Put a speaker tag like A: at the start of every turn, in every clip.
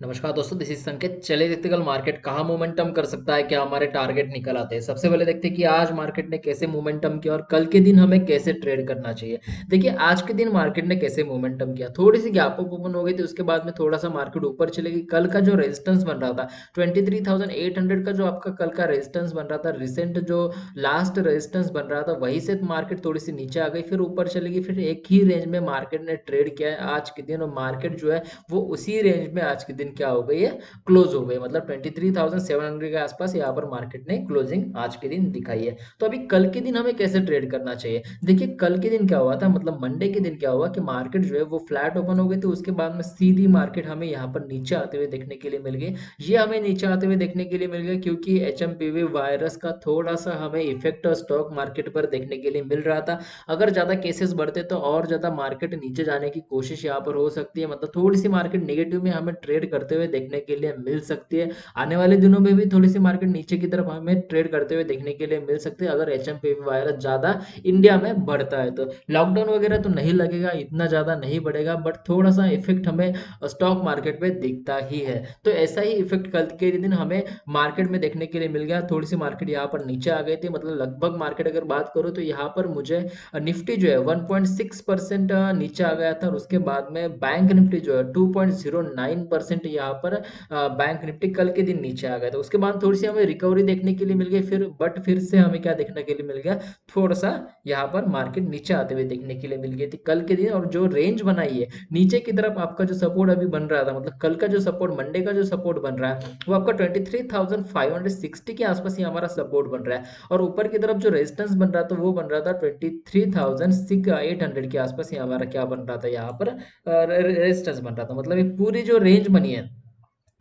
A: नमस्कार दोस्तों, this is संकेत। चलिए देखते कल मार्केट कहाँ मोमेंटम कर सकता है, क्या हमारे टारगेट निकल आते हैं। सबसे पहले देखते हैं कि आज मार्केट ने कैसे मोमेंटम किया और कल के दिन हमें कैसे ट्रेड करना चाहिए। देखिए आज के दिन मार्केट ने कैसे मोमेंटम किया, थोड़ी सी गैप अप ओपन हो गई थी, उसके बाद में थोड़ा सा मार्केट ऊपर चलेगी। कल का जो रेजिस्टेंस बन रहा था 23,800 का, जो आपका कल का रेजिस्टेंस बन रहा था, रिसेंट जो लास्ट रेजिस्टेंस बन रहा था, वहीं से मार्केट थोड़ी सी नीचे आ गई, फिर ऊपर चलेगी। फिर एक ही रेंज में मार्केट ने ट्रेड किया है आज के दिन, और मार्केट जो है वो उसी रेंज में आज के दिन क्या हो गई है, क्लोज हो गई। मतलब 23,700 के आसपास यहाँ पर मार्केट ने क्लोजिंग आज के दिन दिखाई है। तो अभी कल के दिन हमें कैसे ट्रेड करना चाहिए। देखिए कल के दिन क्या हुआ था, मतलब मंडे के दिन क्या हुआ कि मार्केट जो है वो फ्लैट ओपन हो गई थी, उसके बाद में सीधी मार्केट हमें यहाँ पर नीचे आते हुए देखने के लिए मिल गई। ये हमें नीचे आते हुए देखने के लिए मिल गया क्योंकि एचएमपीवी वायरस का थोड़ा सा हमें इफेक्ट स्टॉक मार्केट पर देखने के लिए मिल रहा था। अगर ज्यादा केसेस बढ़ते तो और ज्यादा मार्केट नीचे जाने की कोशिश यहाँ पर हो सकती है, मतलब थोड़ी सी मार्केट नेगेटिव में हमें ट्रेड करते हुए देखने के लिए मिल सकती है। आने वाले दिनों में भी थोड़ी सी मार्केट नीचे की तरफ हमें ट्रेड करते हुए देखने के लिए मिल सकती है, अगर एचएमपीवी वायरस ज्यादा इंडिया में बढ़ता है तो। लॉकडाउन वगैरह तो नहीं लगेगा, इतना ज्यादा नहीं बढ़ेगा, बट थोड़ा सा इफेक्ट हमें स्टॉक मार्केट में दिखता ही है। तो ऐसा ही इफेक्ट कल के दिन हमें मार्केट में देखने के लिए मिल गया। थोड़ी सी मार्केट यहाँ पर नीचे आ गई थी, मतलब लगभग मार्केट अगर बात करूँ तो यहाँ पर मुझे निफ्टी जो है 1.6% नीचे आ गया था, और उसके बाद में बैंक निफ्टी जो है 2.09% यहाँ पर बैंक निफ्टी कल के दिन नीचे आ गया था। उसके बाद थोड़ी सी हमें रिकवरी देखने के लिए मिल गई, फिर से हमें क्या देखने के लिए मिल गया, थोड़ा सा यहाँ पर मार्केट नीचे आते हुए देखने के लिए मिल गई थी कल के दिन। और जो रेंज बनाई है नीचे की तरफ, आपका जो सपोर्ट अभी बन रहा था, मतलब कल का जो सपोर्ट, मंडे का जो सपोर्ट बन रहा है वो आपका 23,560 के आसपास ही हमारा सपोर्ट बन रहा है। और ऊपर की तरफ जो रेजिस्टेंस बन रहा था वो बन रहा था 23,800 के आसपास ही हमारा क्या बन रहा था, यहाँ पर रेजिस्टेंस बन रहा था। मतलब ये पूरी जो रेंज बनी है,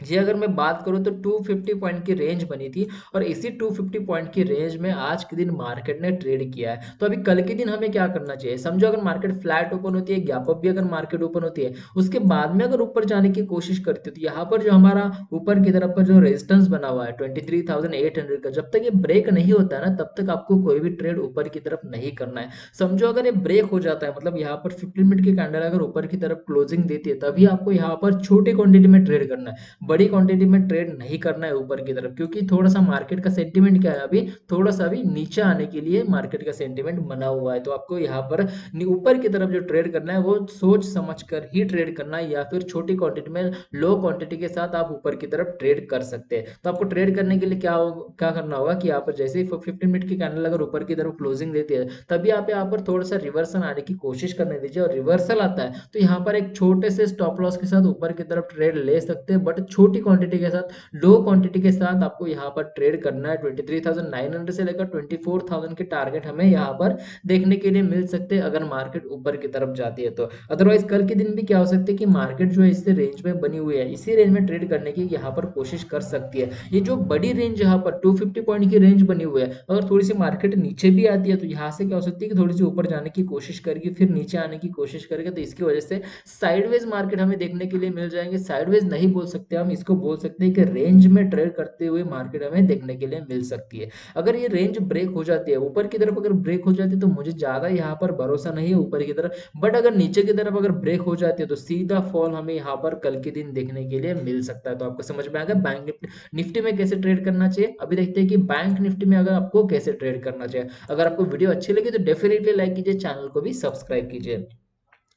A: ये अगर मैं बात करूं तो 250 पॉइंट की रेंज बनी थी, और इसी 250 पॉइंट की रेंज में आज के दिन मार्केट ने ट्रेड किया है। तो अभी कल के दिन हमें क्या करना चाहिए, समझो अगर मार्केट फ्लैट ओपन होती है, गैप अप भी अगर मार्केट ओपन होती है, उसके बाद में अगर ऊपर जाने की कोशिश करती है, तो यहाँ पर जो हमारा ऊपर की तरफ का जो रेजिस्टेंस बना हुआ है 23,800 का, जब तक ये ब्रेक नहीं होता है ना, तब तक आपको कोई भी ट्रेड ऊपर की तरफ नहीं करना है। समझो अगर ये ब्रेक हो जाता है, मतलब यहाँ पर 15 मिनट की कैंडल अगर ऊपर की तरफ क्लोजिंग देती है, तभी आपको यहाँ पर छोटे क्वांटिटी में ट्रेड करना है, बड़ी क्वांटिटी में ट्रेड नहीं करना है ऊपर की तरफ। क्योंकि थोड़ा सा मार्केट का सेंटीमेंट क्या है, अभी थोड़ा सा अभी नीचे आने के लिए मार्केट का सेंटीमेंट बना हुआ है। तो आपको यहाँ पर ऊपर की तरफ जो ट्रेड करना है वो सोच समझ कर ही ट्रेड करना है, या फिर छोटी क्वांटिटी में लो क्वांटिटी के साथ आप ऊपर की तरफ ट्रेड कर सकते हैं। तो आपको ट्रेड करने के लिए क्या करना होगा कि यहाँ पर जैसे ही 15 मिनट की कैंडल अगर ऊपर की तरफ क्लोजिंग देती है, तभी आप यहाँ पर थोड़ा सा रिवर्सल आने की कोशिश करने दीजिए। और रिवर्सल आता है तो यहाँ पर एक छोटे से स्टॉप लॉस के साथ ऊपर की तरफ ट्रेड ले सकते हैं, बट छोटी क्वांटिटी के साथ, लो क्वांटिटी के साथ आपको यहाँ पर ट्रेड करना है। 23,900 से लेकर 24,000 के टारगेट हमें यहाँ पर देखने के लिए मिल सकते हैं, अगर मार्केट ऊपर की तरफ जाती है तो। अदरवाइज कल के दिन भी क्या हो सकता है कि मार्केट जो है इससे रेंज में बनी हुई है, इसी रेंज में ट्रेड करने की यहाँ पर कोशिश कर सकती है। ये जो बड़ी रेंज यहाँ पर 250 पॉइंट की रेंज बनी हुई है, अगर थोड़ी सी मार्केट नीचे भी आती है तो यहाँ से क्या हो सकती है कि थोड़ी सी ऊपर जाने की कोशिश करेगी, फिर नीचे आने की कोशिश करेगी, तो इसकी वजह से साइडवेज मार्केट हमें देखने के लिए मिल जाएंगे। साइडवेज नहीं बोल सकते हम इसको, बोल सकते हैं कि रेंज में ट्रेड करते हुए मार्केट हमें देखने के लिए मिल सकती है। अगर ये रेंज ब्रेक हो जाती है ऊपर की तरफ, अगर ब्रेक हो जाती है तो मुझे ज्यादा यहाँ पर भरोसा नहीं है ऊपर की तरफ, बट अगर नीचे की तरफ अगर ब्रेक हो जाती है तो सीधा फॉल हमें यहाँ पर कल के दिन देखने के लिए मिल सकता है। तो आपको समझ में आएगा बैंक निफ्टी निफ्टी में कैसे ट्रेड करना चाहिए। अभी देखते हैं कि बैंक निफ्टी में अगर आपको कैसे ट्रेड करना चाहिए। अगर आपको वीडियो अच्छी लगी तो डेफिनेटली लाइक कीजिए, चैनल को भी सब्सक्राइब कीजिए।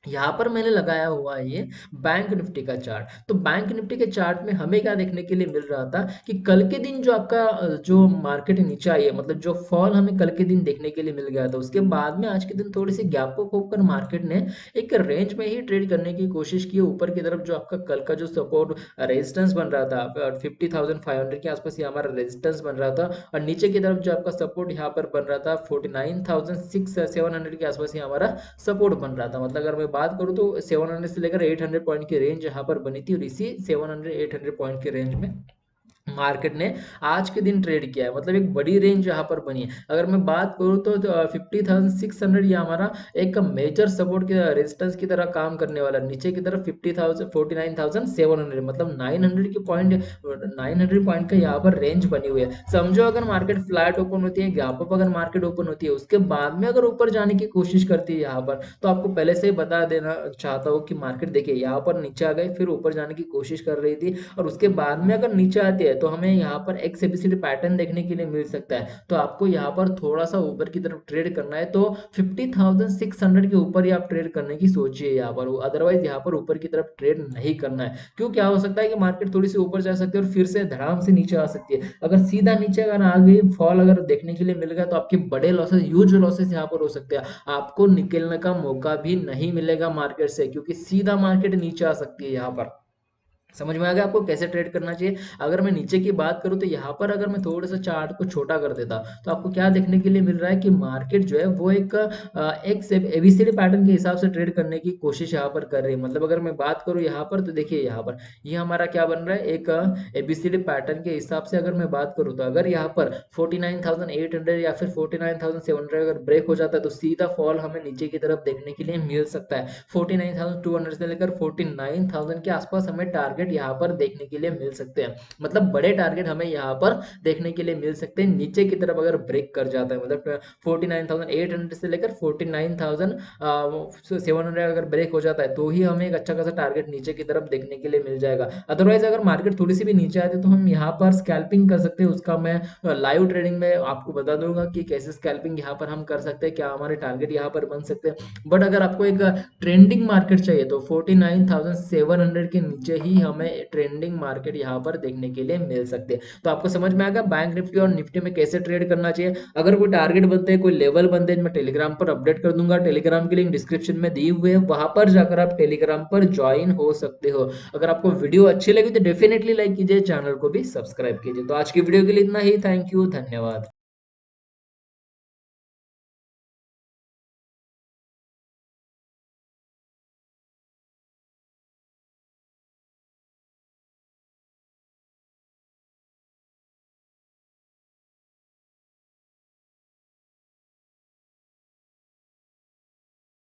A: यहाँ पर मैंने लगाया हुआ है ये बैंक निफ्टी का चार्ट। तो बैंक निफ्टी के चार्ट में हमें क्या देखने के लिए मिल रहा था कि कल के दिन जो आपका जो मार्केट नीचे आई है, मतलब जो फॉल हमें कल के दिन देखने के लिए मिल गया था, उसके बाद में आज के दिन थोड़ी सी गैप अप होकर मार्केट ने एक रेंज में ही ट्रेड करने की कोशिश की। ऊपर की तरफ जो आपका कल का जो सपोर्ट रेजिस्टेंस बन रहा था 50,500 के आसपास ये हमारा रेजिस्टेंस बन रहा था, और नीचे की तरफ जो आपका सपोर्ट यहाँ पर बन रहा था 49,700 के आसपास ये हमारा सपोर्ट बन रहा था। मतलब अगर मैं बात करूँ तो 700 से लेकर 800 पॉइंट की रेंज यहाँ पर बनी थी, और इसी 700 800 पॉइंट की रेंज में मार्केट ने आज के दिन ट्रेड किया है, मतलब एक बड़ी रेंज यहाँ पर बनी है। अगर मैं बात करूँ तो 50,600 ये हमारा एक मेजर सपोर्ट की रेजिस्टेंस की तरह काम करने वाला है। नीचे की तरफ 50,000 49,700, मतलब 900 की पॉइंट 900 पॉइंट का यहाँ पर रेंज बनी हुई है। समझो अगर मार्केट फ्लैट ओपन होती है, गैप अप अगर मार्केट ओपन होती है, उसके बाद में अगर ऊपर जाने की कोशिश करती है यहाँ पर, तो आपको पहले से ही बता देना चाहता हूँ कि मार्केट देखिए यहाँ पर नीचे आ गई, फिर ऊपर जाने की कोशिश कर रही थी, और उसके बाद में अगर नीचे आती है तो हमें यहाँ पर एक्स एबीसीडी पैटर्न देखने के लिए मिल सकता है। तो आपको यहाँ पर थोड़ा सा ऊपर की तरफ ट्रेड करना है तो 50,600 के ऊपर ही आप ट्रेड करने की सोचिए यहाँ पर, अदरवाइज यहाँ पर ऊपर की तरफ ट्रेड नहीं करना है। क्यों, क्या हो सकता है कि मार्केट थोड़ी सी ऊपर जा सकती है और फिर से धड़ाम से नीचे आ सकती है। अगर सीधा नीचे अगर आ गई, फॉल अगर देखने के लिए मिल गया, तो आपके बड़े लॉसेस, ह्यूज लॉसेस यहाँ पर हो सकते हैं। आपको निकलने का मौका भी नहीं मिलेगा मार्केट से, क्योंकि सीधा मार्केट नीचे आ सकती है यहाँ पर। समझ में आ गया आपको कैसे ट्रेड करना चाहिए। अगर मैं नीचे की बात करूं तो यहाँ पर अगर मैं थोड़ा सा चार्ट को छोटा कर देता, तो आपको क्या देखने के लिए मिल रहा है कि मार्केट जो है वो एक एबीसीडी पैटर्न के हिसाब से ट्रेड करने की कोशिश यहाँ पर कर रही है। मतलब अगर मैं बात करूं यहाँ पर, तो देखिए यहाँ पर ये हमारा क्या बन रहा है, एक एबीसीडी पैटर्न के हिसाब से अगर मैं बात करूँ, तो अगर यहाँ पर 49,800 या फिर 49,700 अगर ब्रेक हो जाता है, तो सीधा फॉल हमें नीचे की तरफ देखने के लिए मिल सकता है। 49,200 से लेकर 49,000 के आसपास हमें टारगेट यहाँ पर देखने के लिए मिल सकते हैं। मतलब बड़े टारगेट हमें यहाँ पर देखने के लिए मिल सकते हैं नीचे की तरफ अगर ब्रेक कर जाता है। मतलब 49,800 से लेकर 49,700 अगर ब्रेक हो जाता है, तो ही हमें एक अच्छा खासा टारगेट नीचे की तरफ देखने के लिए मिल जाएगा। अदरवाइज अगर मार्केट थोड़ी सी भी नीचे आती है, तो हम यहाँ पर स्कैल्पिंग कर सकते हैं। उसका मैं लाइव ट्रेडिंग में आपको बता दूंगा कि कैसे स्कैल्पिंग यहाँ पर हम कर सकते हैं, क्या हमारे टारगेट यहाँ पर बन सकते हैं। बट अगर आपको एक ट्रेंडिंग मार्केट चाहिए, तो 49,700 के नीचे ही हमें ट्रेंडिंग मार्केट यहाँ पर देखने के लिए मिल सकते हैं। तो आपको समझ में आएगा बैंक निफ्टी और निफ्टी में कैसे ट्रेड करना चाहिए। अगर कोई टारगेट बनते हैं, कोई लेवल बनते हैं, मैं टेलीग्राम पर अपडेट कर दूंगा। टेलीग्राम की लिंक डिस्क्रिप्शन में दी हुई है, वहां पर जाकर आप टेलीग्राम पर ज्वाइन हो सकते हो। अगर आपको वीडियो अच्छी लगी तो डेफिनेटली लाइक कीजिए, चैनल को भी सब्सक्राइब कीजिए। तो आज की वीडियो के लिए इतना ही। थैंक यू, धन्यवाद।